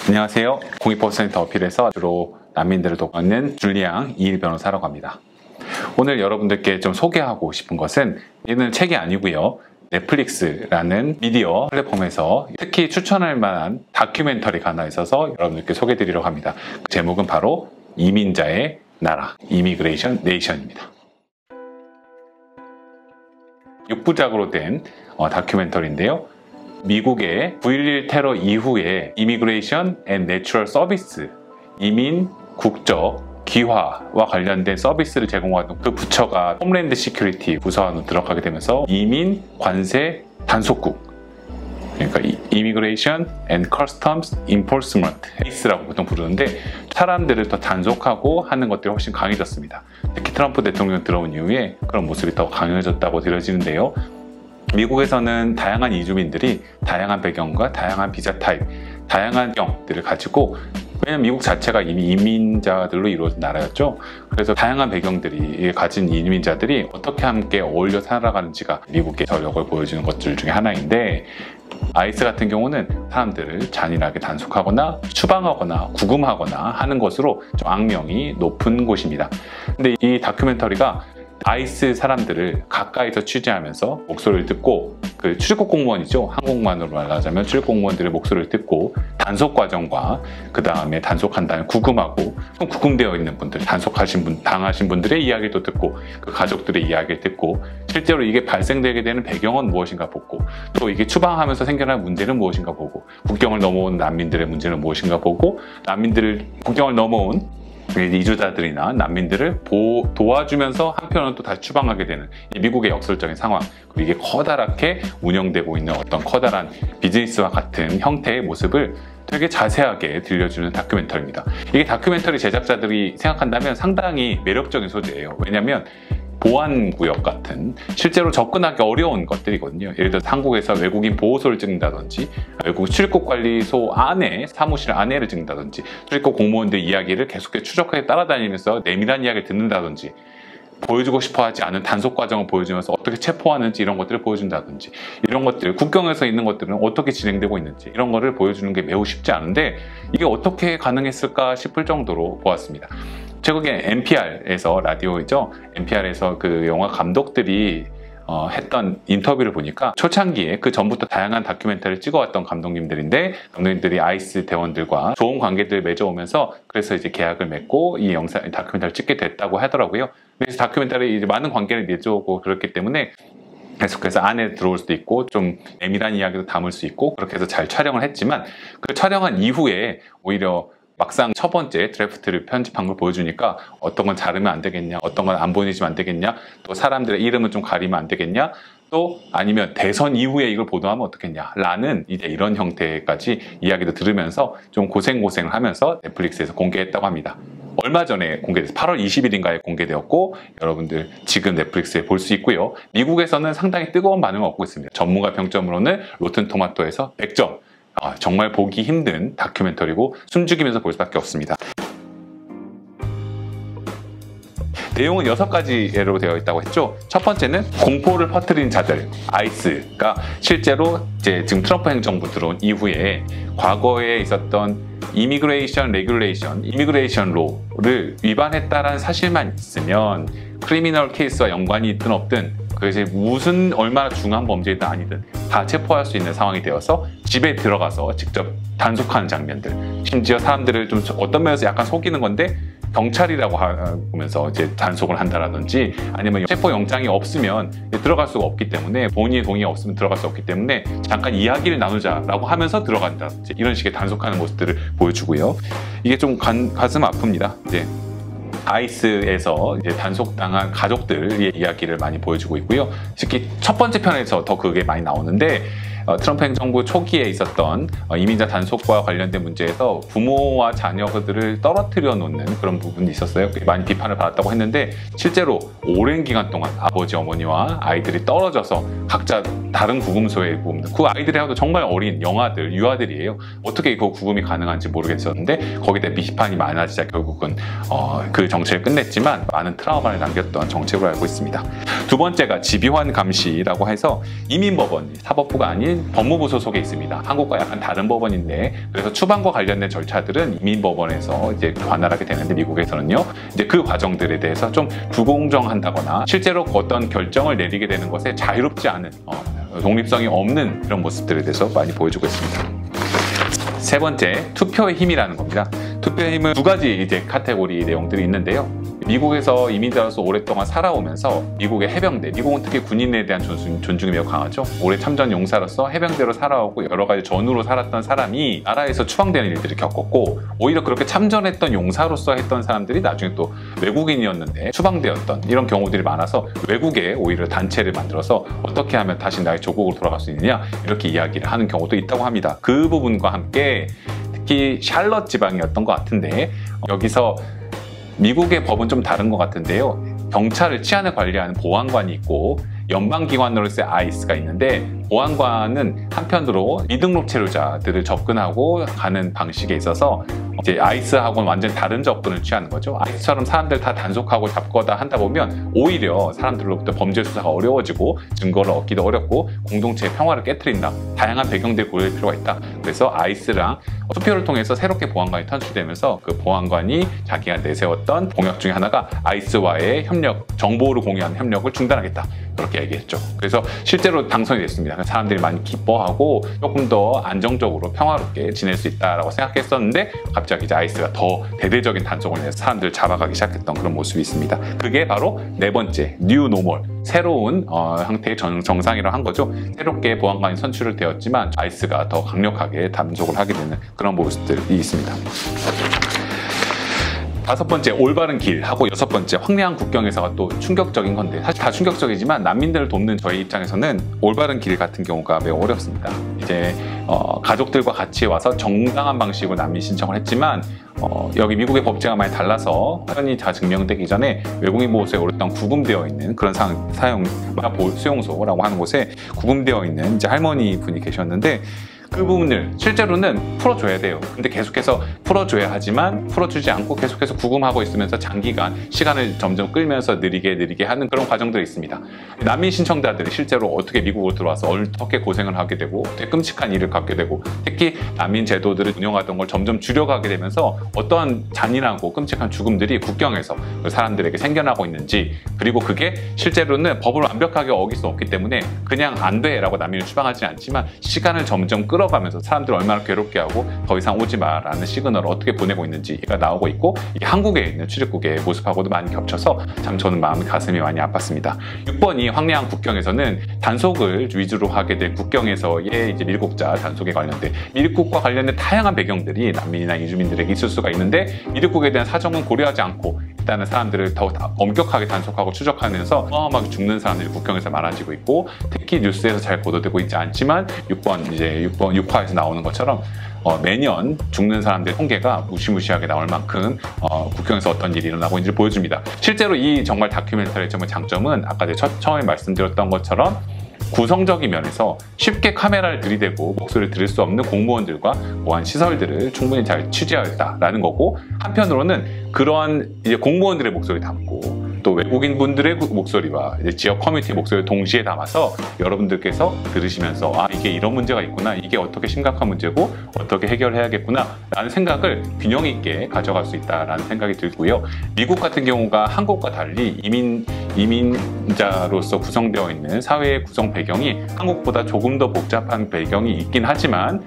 안녕하세요. 공익법센터 어필에서 주로 난민들을 돕는 줄리앙 이일 변호사라고 합니다. 오늘 여러분들께 좀 소개하고 싶은 것은, 이는 책이 아니고요, 넷플릭스라는 미디어 플랫폼에서 특히 추천할 만한 다큐멘터리가 하나 있어서 여러분들께 소개해드리려고 합니다. 그 제목은 바로 이민자의 나라, 이미그레이션 네이션입니다. 6부작으로 된 다큐멘터리인데요. 미국의 9.11 테러 이후에 이미그레이션 앤 내추럴 서비스, 이민, 국적, 귀화와 관련된 서비스를 제공하는 그 부처가 홈랜드 시큐리티 부서 안으로 들어가게 되면서 이민, 관세, 단속국, 그러니까 이미그레이션 앤 커스텀스 인포스먼트, ICE라고 보통 부르는데, 사람들을 더 단속하고 하는 것들이 훨씬 강해졌습니다. 특히 트럼프 대통령 들어온 이후에 그런 모습이 더 강해졌다고 들어지는데요. 미국에서는 다양한 이주민들이 다양한 배경과 다양한 비자 타입, 다양한 경들을 가지고, 왜냐하면 미국 자체가 이미 이민자들로 이루어진 나라였죠. 그래서 다양한 배경들이 가진 이민자들이 어떻게 함께 어울려 살아가는지가 미국의 전력을 보여주는 것들 중에 하나인데, 아이스 같은 경우는 사람들을 잔인하게 단속하거나 추방하거나 구금하거나 하는 것으로 좀 악명이 높은 곳입니다. 근데 이 다큐멘터리가 아이스 사람들을 가까이서 취재하면서 목소리를 듣고, 그 출입국 공무원이죠. 한국말로 말하자면 출입국 공무원들의 목소리를 듣고, 단속 과정과 그 다음에 단속한 다음에 구금하고, 구금되어 있는 분들, 당하신 분들의 이야기도 듣고, 그 가족들의 이야기를 듣고, 실제로 이게 발생되게 되는 배경은 무엇인가 보고, 또 이게 추방하면서 생겨난 문제는 무엇인가 보고, 국경을 넘어온 난민들의 문제는 무엇인가 보고, 국경을 넘어온 이주자들이나 난민들을 도와주면서 한편으로는 또 다시 추방하게 되는 이 미국의 역설적인 상황, 그리고 이게 커다랗게 운영되고 있는 어떤 커다란 비즈니스와 같은 형태의 모습을 되게 자세하게 들려주는 다큐멘터리입니다. 이게 다큐멘터리 제작자들이 생각한다면 상당히 매력적인 소재예요. 왜냐하면 보안구역 같은 실제로 접근하기 어려운 것들이거든요. 예를 들어서 한국에서 외국인 보호소를 찍는다든지, 외국 출입국관리소 안에 사무실 안에를 찍는다든지, 출입국 공무원들 이야기를 계속해서 추적하게 따라다니면서 내밀한 이야기를 듣는다든지, 보여주고 싶어하지 않은 단속 과정을 보여주면서 어떻게 체포하는지 이런 것들을 보여준다든지, 이런 것들, 국경에서 있는 것들은 어떻게 진행되고 있는지 이런 거를 보여주는 게 매우 쉽지 않은데, 이게 어떻게 가능했을까 싶을 정도로 보았습니다. 최근에 NPR에서, 라디오이죠, NPR에서 그 영화 감독들이 했던 인터뷰를 보니까, 초창기에 그 전부터 다양한 다큐멘터리를 찍어왔던 감독님들이 아이스 대원들과 좋은 관계들을 맺어오면서, 그래서 이제 계약을 맺고 이 다큐멘터리를 찍게 됐다고 하더라고요. 그래서 다큐멘터리 이제 많은 관계를 맺어오고 그렇기 때문에 계속해서 안에 들어올 수도 있고, 좀 예민한 이야기도 담을 수 있고, 그렇게 해서 잘 촬영을 했지만, 그 촬영한 이후에 오히려 막상 첫 번째 드래프트를 편집한 걸 보여주니까, 어떤 건 자르면 안 되겠냐, 어떤 건 안 보내주면 안 되겠냐, 또 사람들의 이름은 좀 가리면 안 되겠냐, 또 아니면 대선 이후에 이걸 보도하면 어떻겠냐 라는 이제 이런 형태까지 이야기도 들으면서 좀 고생을 하면서 넷플릭스에서 공개했다고 합니다. 얼마 전에 공개돼서 8월 20일인가에 공개되었고, 여러분들 지금 넷플릭스에 볼 수 있고요. 미국에서는 상당히 뜨거운 반응을 얻고 있습니다. 전문가 평점으로는 로튼토마토에서 100점, 정말 보기 힘든 다큐멘터리고 숨죽이면서 볼 수밖에 없습니다. 내용은 6가지로 되어 있다고 했죠. 첫 번째는 공포를 퍼뜨린 자들, 아이스가 실제로 이제 지금 트럼프 행정부 들어온 이후에 과거에 있었던 이미그레이션 레귤레이션, 이미그레이션 로를 위반했다라는 사실만 있으면, 크리미널 케이스와 연관이 있든 없든, 그것이 얼마나 중요한 범죄이든 아니든 다 체포할 수 있는 상황이 되어서 집에 들어가서 직접 단속하는 장면들, 심지어 사람들을 좀 어떤 면에서 약간 속이는 건데 경찰이라고 하면서 이제 단속을 한다라든지, 아니면 체포 영장이 없으면 들어갈 수가 없기 때문에, 본인의 동의가 없으면 들어갈 수 없기 때문에 잠깐 이야기를 나누자라고 하면서 들어간다든지, 이런 식의 단속하는 모습들을 보여주고요. 이게 좀 가슴 아픕니다. 이제 아이스에서 이제 단속당한 가족들의 이야기를 많이 보여주고 있고요. 특히 첫 번째 편에서 더 그게 많이 나오는데, 트럼프 행정부 초기에 있었던 이민자 단속과 관련된 문제에서 부모와 자녀들을 떨어뜨려 놓는 그런 부분이 있었어요. 많이 비판을 받았다고 했는데, 실제로 오랜 기간 동안 아버지, 어머니와 아이들이 떨어져서 각자 다른 구금소에 굽는, 그 아이들이 하도 정말 어린 유아들이에요. 어떻게 그 구금이 가능한지 모르겠었는데, 거기에 대해 비판이 많아지자 결국은 그 정책을 끝냈지만 많은 트라우마를 남겼던 정책으로 알고 있습니다. 두 번째가 집요한 감시라고 해서, 이민법원, 사법부가 아닌 법원은 법무부 소속에 있습니다. 한국과 약간 다른 법원인데, 그래서 추방과 관련된 절차들은 이민법원에서 이제 관할하게 되는데, 미국에서는요, 이제 그 과정들에 대해서 좀 불공정한다거나 실제로 어떤 결정을 내리게 되는 것에 자유롭지 않은, 독립성이 없는 이런 모습들에 대해서 많이 보여주고 있습니다. 세 번째, 투표의 힘이라는 겁니다. 투표의 힘은 두 가지 이제 카테고리 내용들이 있는데요. 미국에서 이민자로서 오랫동안 살아오면서 미국의 해병대, 미국은 특히 군인에 대한 존중이 매우 강하죠. 오래 참전 용사로서 해병대로 살아오고 여러 가지 전우로 살았던 사람이 나라에서 추방되는 일들을 겪었고, 오히려 그렇게 참전했던 용사로서 했던 사람들이 나중에 또 외국인이었는데 추방되었던 이런 경우들이 많아서 외국에 오히려 단체를 만들어서 어떻게 하면 다시 나의 조국으로 돌아갈 수 있느냐, 이렇게 이야기를 하는 경우도 있다고 합니다. 그 부분과 함께 특히 샬럿 지방이었던 것 같은데, 여기서 미국의 법은 좀 다른 것 같은데요. 경찰을, 치안을 관리하는 보안관이 있고 연방기관으로서의 아이스가 있는데, 보안관은 한편으로 미등록 체류자들을 접근하고 가는 방식에 있어서 이제 아이스하고는 완전 다른 접근을 취하는 거죠. 아이스처럼 사람들 다 단속하고 잡거나 한다 보면 오히려 사람들로부터 범죄 수사가 어려워지고 증거를 얻기도 어렵고 공동체의 평화를 깨트린다. 다양한 배경들을 고려할 필요가 있다. 그래서 아이스랑 투표를 통해서 새롭게 보안관이 탄출되면서 그 보안관이 자기가 내세웠던 공약 중에 하나가 아이스와의 협력, 정보를 공유하는 협력을 중단하겠다. 그렇게 얘기했죠. 그래서 실제로 당선이 됐습니다. 사람들이 많이 기뻐하고 조금 더 안정적으로 평화롭게 지낼 수 있다라고 생각했었는데, 갑자기 이제 아이스가 더 대대적인 단속을 내서 사람들을 잡아가기 시작했던 그런 모습이 있습니다. 그게 바로 네 번째, 뉴 노멀, 새로운 형태의 정상이라고 한 거죠. 새롭게 보안관이 선출을 되었지만 아이스가 더 강력하게 단속을 하게 되는 그런 모습들이 있습니다. 다섯 번째, 올바른 길하고 여섯 번째, 황량한 국경에서가 또 충격적인 건데, 사실 다 충격적이지만 난민들을 돕는 저희 입장에서는 올바른 길 같은 경우가 매우 어렵습니다. 이제 가족들과 같이 와서 정당한 방식으로 난민 신청을 했지만 여기 미국의 법제가 많이 달라서 사연이 다 증명되기 전에 외국인 보호소에 오랫동안 구금되어 있는 그런 수용소라고 하는 곳에 구금되어 있는 이제 할머니 분이 계셨는데, 그 부분을 실제로는 풀어줘야 돼요. 근데 계속해서 풀어줘야 하지만 풀어주지 않고 계속해서 구금하고 있으면서 장기간 시간을 점점 끌면서 느리게 하는 그런 과정들이 있습니다. 난민 신청자들이 실제로 어떻게 미국으로 들어와서 어떻게 고생을 하게 되고 되게 끔찍한 일을 갖게 되고, 특히 난민 제도들을 운영하던 걸 점점 줄여가게 되면서 어떠한 잔인하고 끔찍한 죽음들이 국경에서 사람들에게 생겨나고 있는지, 그리고 그게 실제로는 법을 완벽하게 어길 수 없기 때문에 그냥 안 돼라고 난민을 추방하지 않지만 시간을 점점 끌어가면서 사람들을 얼마나 괴롭게 하고 더 이상 오지 마라는 시그널을 어떻게 보내고 있는지가 나오고 있고, 이게 한국에 있는 출입국의 모습하고도 많이 겹쳐서 참 저는 가슴이 많이 아팠습니다. 6번이 황량한 국경에서는 단속을 위주로 하게 된 국경에서의 이제 밀국자 단속에 관련된, 밀국과 관련된 다양한 배경들이 난민이나 이주민들에게 있을 수가 있는데, 밀국에 대한 사정은 고려하지 않고 일단은 사람들을 더 엄격하게 단속하고 추적하면서 어마어마하게 죽는 사람들이 국경에서 많아지고 있고, 특히 뉴스에서 잘 보도되고 있지 않지만 6화에서 나오는 것처럼 매년 죽는 사람들의 통계가 무시무시하게 나올 만큼 국경에서 어떤 일이 일어나고 있는지를 보여줍니다. 실제로 이 정말 다큐멘터리의 장점은 아까 처음에 말씀드렸던 것처럼 구성적인 면에서 쉽게 카메라를 들이대고 목소리를 들을 수 없는 공무원들과 보안 시설들을 충분히 잘 취재하였다라는 거고, 한편으로는 그러한 이제 공무원들의 목소리 담고 또 외국인 분들의 목소리와 이제 지역 커뮤니티 목소리를 동시에 담아서 여러분들께서 들으시면서 이게 이런 문제가 있구나, 이게 어떻게 심각한 문제고 어떻게 해결해야겠구나 라는 생각을 균형 있게 가져갈 수 있다라는 생각이 들고요. 미국 같은 경우가 한국과 달리 이민자로서 구성되어 있는 사회의 구성 배경이 한국보다 조금 더 복잡한 배경이 있긴 하지만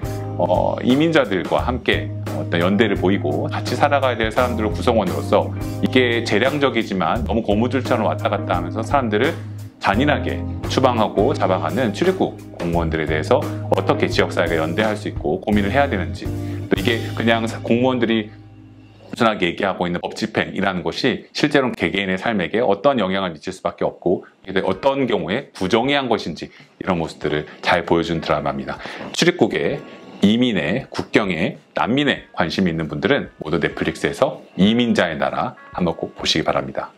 이민자들과 함께 어떤 연대를 보이고 같이 살아가야 될 사람들을 구성원으로서 이게 재량적이지만 너무 고무줄처럼 왔다 갔다 하면서 사람들을 잔인하게 추방하고 잡아가는 출입국 공무원들에 대해서 어떻게 지역사회가 연대할 수 있고 고민을 해야 되는지, 또 이게 그냥 공무원들이 꾸준하게 얘기하고 있는 법 집행이라는 것이 실제로는 개개인의 삶에게 어떤 영향을 미칠 수밖에 없고, 어떤 경우에 부정의한 것인지 이런 모습들을 잘 보여준 드라마입니다. 출입국에 이민에, 국경에, 난민에 관심이 있는 분들은 모두 넷플릭스에서 이민자의 나라 한번 꼭 보시기 바랍니다.